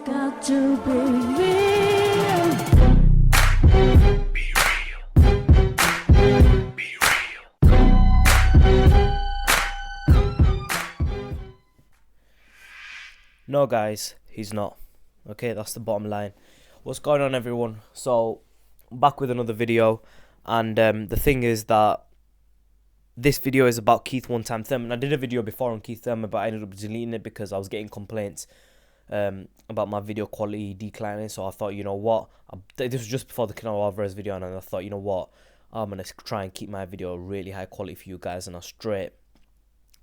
Got to be real. Be real. Be real. No, guys, he's not. Okay, that's the bottom line. What's going on, everyone? So, back with another video, and the thing is that this video is about Keith One-Time Thurman. I did a video before on Keith Thurman, but I ended up deleting it because I was getting complaints about my video quality declining. So I thought, you know what, this was just before the Canelo Alvarez video, and I thought, you know what, I'm gonna try and keep my video really high quality for you guys, and I'll straight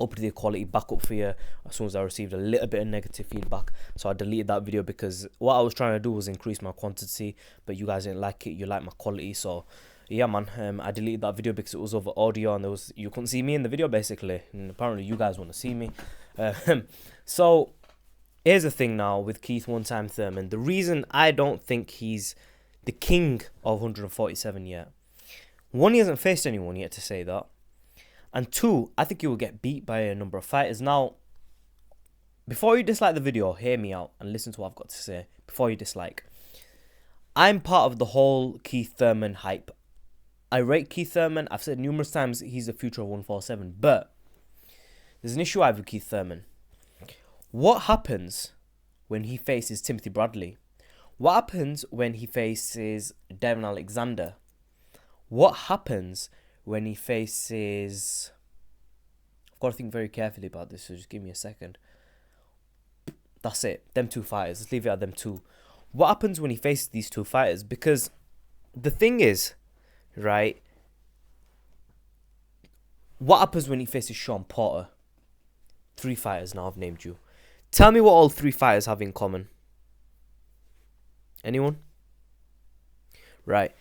up the quality back up for you as soon as I received a little bit of negative feedback. So I deleted that video because what I was trying to do was increase my quantity, but you guys didn't like it. You like my quality, so yeah, man. I deleted that video because it was over audio, and you couldn't see me in the video basically, and apparently you guys want to see me. So here's the thing now with Keith One-Time Thurman. The reason I don't think he's the king of 147 yet, one, he hasn't faced anyone yet to say that, and two, I think he will get beat by a number of fighters. Now, before you dislike the video, hear me out and listen to what I've got to say before you dislike. I'm part of the whole Keith Thurman hype. I rate Keith Thurman. I've said numerous times he's the future of 147, but there's an issue I have with Keith Thurman. What happens when he faces Timothy Bradley? What happens when he faces Devin Alexander? What happens when he faces... I've got to think very carefully about this, so just give me a second. That's it. Them two fighters. Let's leave it at them two. What happens when he faces these two fighters? Because the thing is, right, what happens when he faces Sean Porter? 3 fighters now I've named you. Tell me what all 3 fighters have in common. Anyone? Right.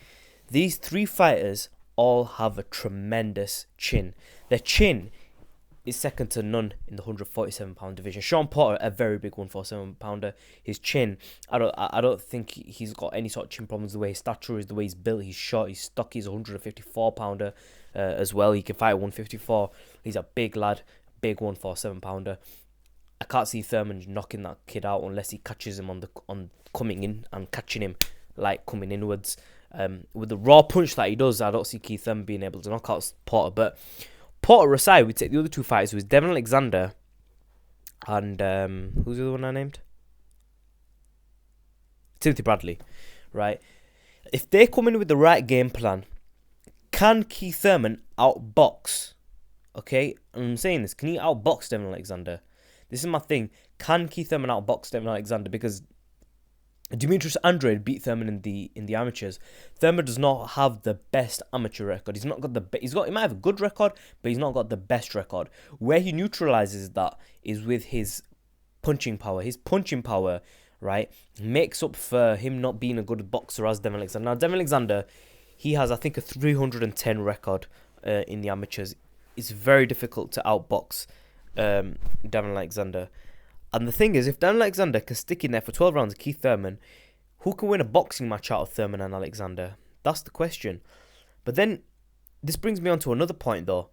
These 3 fighters all have a tremendous chin. Their chin is second to none in the 147-pound division. Sean Porter, a very big 147-pounder. His chin, I don't think he's got any sort of chin problems. The way his stature is, the way he's built, he's short, he's stocky. He's a 154-pounder as well. He can fight at 154. He's a big lad, big 147-pounder. I can't see Thurman knocking that kid out unless he catches him on coming in and catching him like coming inwards. With the raw punch that he does, I don't see Keith Thurman being able to knock out Porter. But Porter aside, we take the other 2 fighters, who is Devin Alexander and who's the other one I named? Timothy Bradley, right? If they come in with the right game plan, can Keith Thurman outbox? Okay, I'm saying this. Can he outbox Devin Alexander? This is my thing. Can Keith Thurman outbox Devin Alexander? Because Demetrius Andrade beat Thurman in the amateurs. Thurman does not have the best amateur record. He's not got he might have a good record, but he's not got the best record. Where he neutralizes that is with his punching power. His punching power, right, makes up for him not being a good boxer as Devin Alexander. Now, Devin Alexander, he has, I think, a 310 record in the amateurs. It's very difficult to outbox Devin Alexander. And the thing is, if Devin Alexander can stick in there for 12 rounds of Keith Thurman, who can win a boxing match out of Thurman and Alexander? That's the question. But then, this brings me on to another point though.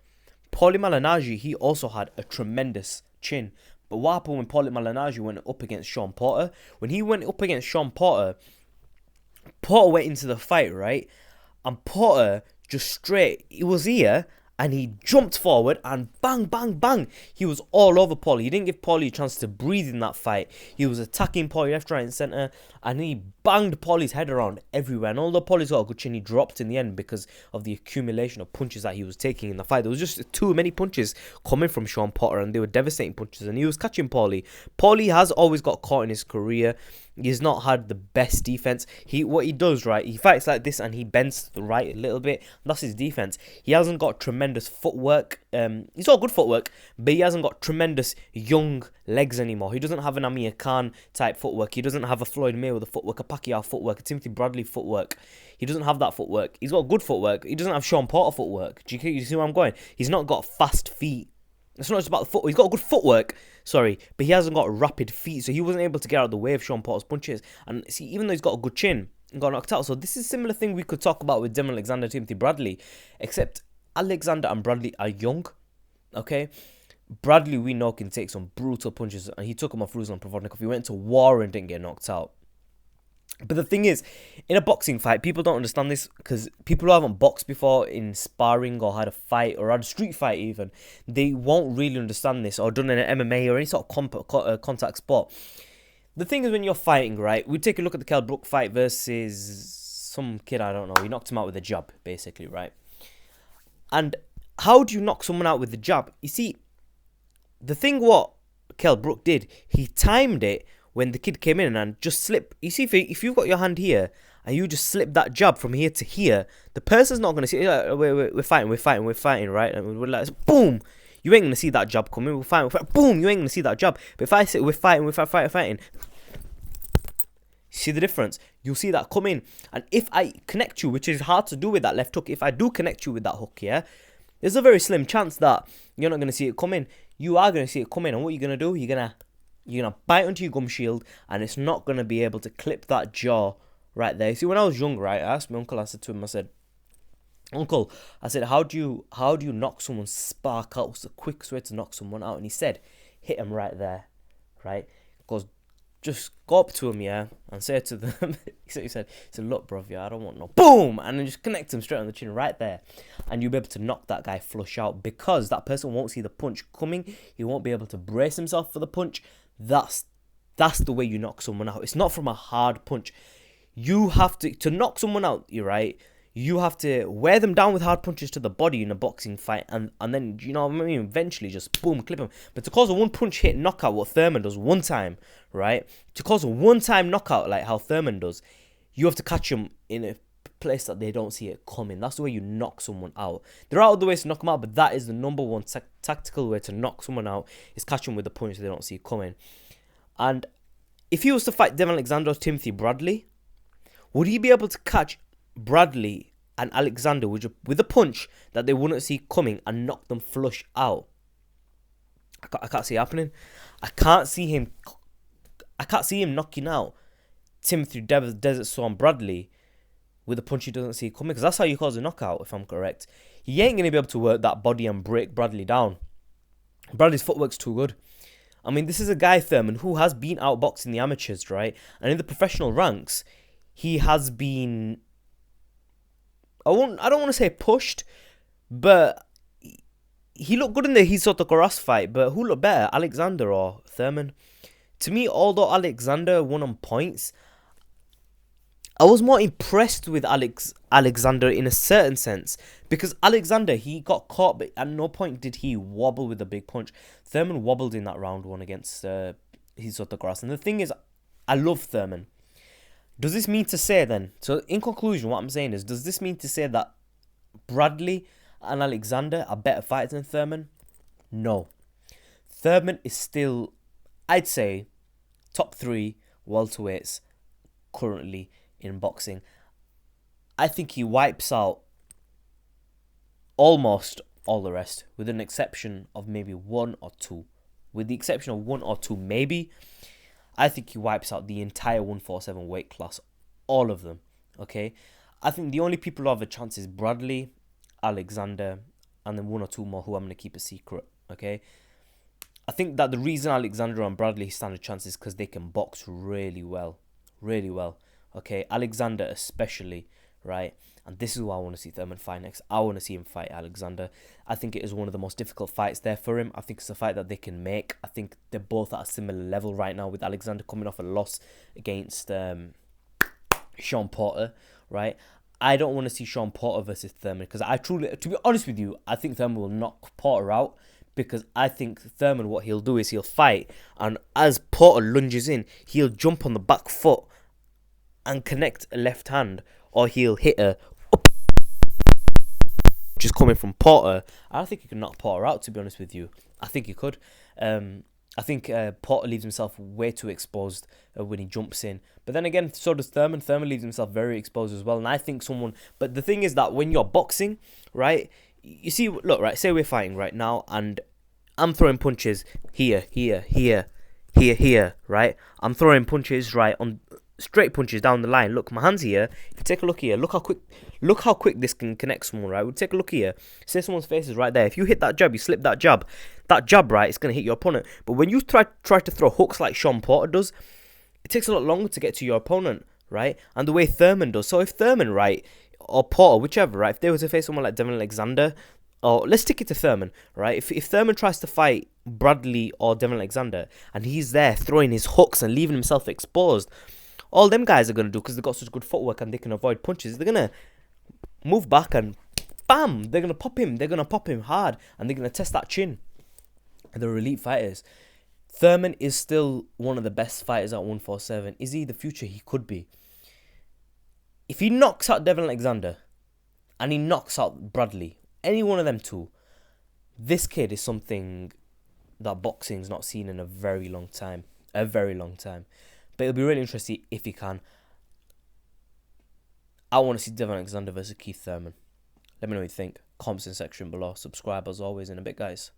Paulie Malignaggi, he also had a tremendous chin. But what happened when Paulie Malignaggi went up against Sean Porter? When he went up against Sean Porter, Porter went into the fight, right? And Porter just straight, he was here, and he jumped forward and bang, bang, bang. He was all over Paulie. He didn't give Paulie a chance to breathe in that fight. He was attacking Paulie left, right, and centre. And he banged Paulie's head around everywhere. And although Paulie's got a good chin, he dropped in the end because of the accumulation of punches that he was taking in the fight. There was just too many punches coming from Sean Porter, and they were devastating punches. And he was catching Paulie. Paulie has always got caught in his career. He's not had the best defense. What he does, right, he fights like this and he bends to the right a little bit. That's his defense. He hasn't got tremendous footwork. He's got good footwork, but he hasn't got tremendous young legs anymore. He doesn't have an Amir Khan type footwork. He doesn't have a Floyd Mayweather footwork, a Pacquiao footwork, a Timothy Bradley footwork. He doesn't have that footwork. He's got good footwork. He doesn't have Sean Porter footwork. Do you see where I'm going? He's not got fast feet. It's not just about the foot. He's got good footwork, but he hasn't got rapid feet, so he wasn't able to get out of the way of Sean Porter's punches. And see, even though he's got a good chin, he got knocked out. So this is a similar thing we could talk about with Devin Alexander, Timothy Bradley, except Alexander and Bradley are young, okay? Bradley, we know, can take some brutal punches, and he took him off Ruslan Provodnikov. He went to war and didn't get knocked out. But the thing is, in a boxing fight, people don't understand this, because people who haven't boxed before in sparring or had a fight or had a street fight even, they won't really understand this, or done in an MMA or any sort of contact sport. The thing is, when you're fighting, right, we take a look at the Kell Brook fight versus some kid, I don't know. He knocked him out with a jab, basically, right? And how do you knock someone out with the jab? You see, the thing what Kell Brook did, he timed it when the kid came in and just slip. You see, if you've got your hand here and you just slip that jab from here to here, the person's not going to see, like, we're fighting, right? And we're like, boom, you ain't going to see that jab coming. We're fighting, boom, you ain't going to see that jab. But if I say we're fighting, see the difference? You'll see that come in. And if I connect you, which is hard to do with that left hook, if I do connect you with that hook, yeah, there's a very slim chance that you're not going to see it come in. You are going to see it come in. And what you're going to do, you're going to bite onto your gum shield, and it's not going to be able to clip that jaw right there. See, when I was young, right, I asked my uncle, I said to him, I said, Uncle, I said, how do you knock someone's spark out? What's the quickest way to knock someone out? And he said, hit him right there, right? Because just go up to him, yeah, and say to them, he said, look, bro, yeah, I don't want no boom, and then just connect him straight on the chin right there, and you'll be able to knock that guy flush out, because that person won't see the punch coming. He won't be able to brace himself for the punch. That's the way you knock someone out. It's not from a hard punch. You have to knock someone out, you're right. You have to wear them down with hard punches to the body in a boxing fight, and then, you know what I mean, eventually just boom, clip him. But to cause a one punch hit knockout, what Thurman does one time, right? To cause a one-time knockout like how Thurman does, you have to catch him in a place that they don't see it coming. That's the way you knock someone out. There are other ways to knock them out, but that is the number one tactical way to knock someone out, is catch them with a punch they don't see coming. And if he was to fight Devin Alexander or Timothy Bradley, would he be able to catch Bradley and Alexander with a punch that they wouldn't see coming and knock them flush out? I can't see it happening. I can't see him knocking out Timothy Desert Storm Bradley with a punch he doesn't see coming, because that's how you cause a knockout, if I'm correct. He ain't going to be able to work that body and break Bradley down. Bradley's footwork's too good. I mean, this is a guy, Thurman, who has been outboxing the amateurs, right? And in the professional ranks, he has been, I don't want to say pushed, but he looked good in the Hisota Goras fight. But who looked better, Alexander or Thurman? To me, although Alexander won on points, I was more impressed with Alexander in a certain sense, because Alexander, he got caught, but at no point did he wobble with a big punch. Thurman wobbled in that round one against Hisota Goras. And the thing is, I love Thurman. Does this mean to say then, so in conclusion, what I'm saying is, does this mean to say that Bradley and Alexander are better fighters than Thurman? No. Thurman is still, I'd say, top 3 welterweights currently in boxing. I think he wipes out almost all the rest, with an exception of maybe one or two. With the exception of one or two, maybe, I think he wipes out the entire 147 weight class. All of them, okay? I think the only people who have a chance is Bradley, Alexander, and then one or two more who I'm going to keep a secret, okay? I think that the reason Alexander and Bradley stand a chance is because they can box really well, okay? Alexander especially, right? And this is who I want to see Thurman fight next. I want to see him fight Alexander. I think it is one of the most difficult fights there for him. I think it's a fight that they can make. I think they're both at a similar level right now, with Alexander coming off a loss against Sean Porter, right? I don't want to see Sean Porter versus Thurman, because I truly, to be honest with you, I think Thurman will knock Porter out, because I think Thurman, what he'll do is he'll fight, and as Porter lunges in, he'll jump on the back foot and connect a left hand, or he'll hit a just coming from Porter. I think he can knock Porter out, to be honest with you. I think he could. I think Porter leaves himself way too exposed when he jumps in. But then again, so does Thurman. Thurman leaves himself very exposed as well. And I think but the thing is that when you're boxing, right, you see, look, right, say we're fighting right now, and I'm throwing punches here, right? I'm throwing punches, right, on straight punches down the line. Look, my hands here. If you take a look here, look how quick this can connect someone, right? We'll take a look here. Say someone's face is right there. If you hit that jab, you slip that jab, right, it's gonna hit your opponent. But when you try to throw hooks like Sean Porter does, it takes a lot longer to get to your opponent, right? And the way Thurman does. So if Thurman, right, or Porter, whichever, right, if they were to face someone like Devin Alexander, or let's stick it to Thurman, right? If Thurman tries to fight Bradley or Devin Alexander, and he's there throwing his hooks and leaving himself exposed, all them guys are going to do, because they've got such good footwork and they can avoid punches, they're going to move back and bam, they're going to pop him. They're going to pop him hard, and they're going to test that chin. And they're elite fighters. Thurman is still one of the best fighters at 147. Is he the future? He could be. If he knocks out Devin Alexander and he knocks out Bradley, any one of them two, this kid is something that boxing's not seen in a very long time. A very long time. But it'll be really interesting if he can. I want to see Devin Alexander versus Keith Thurman. Let me know what you think. Comments in section below. Subscribe as always in a bit, guys.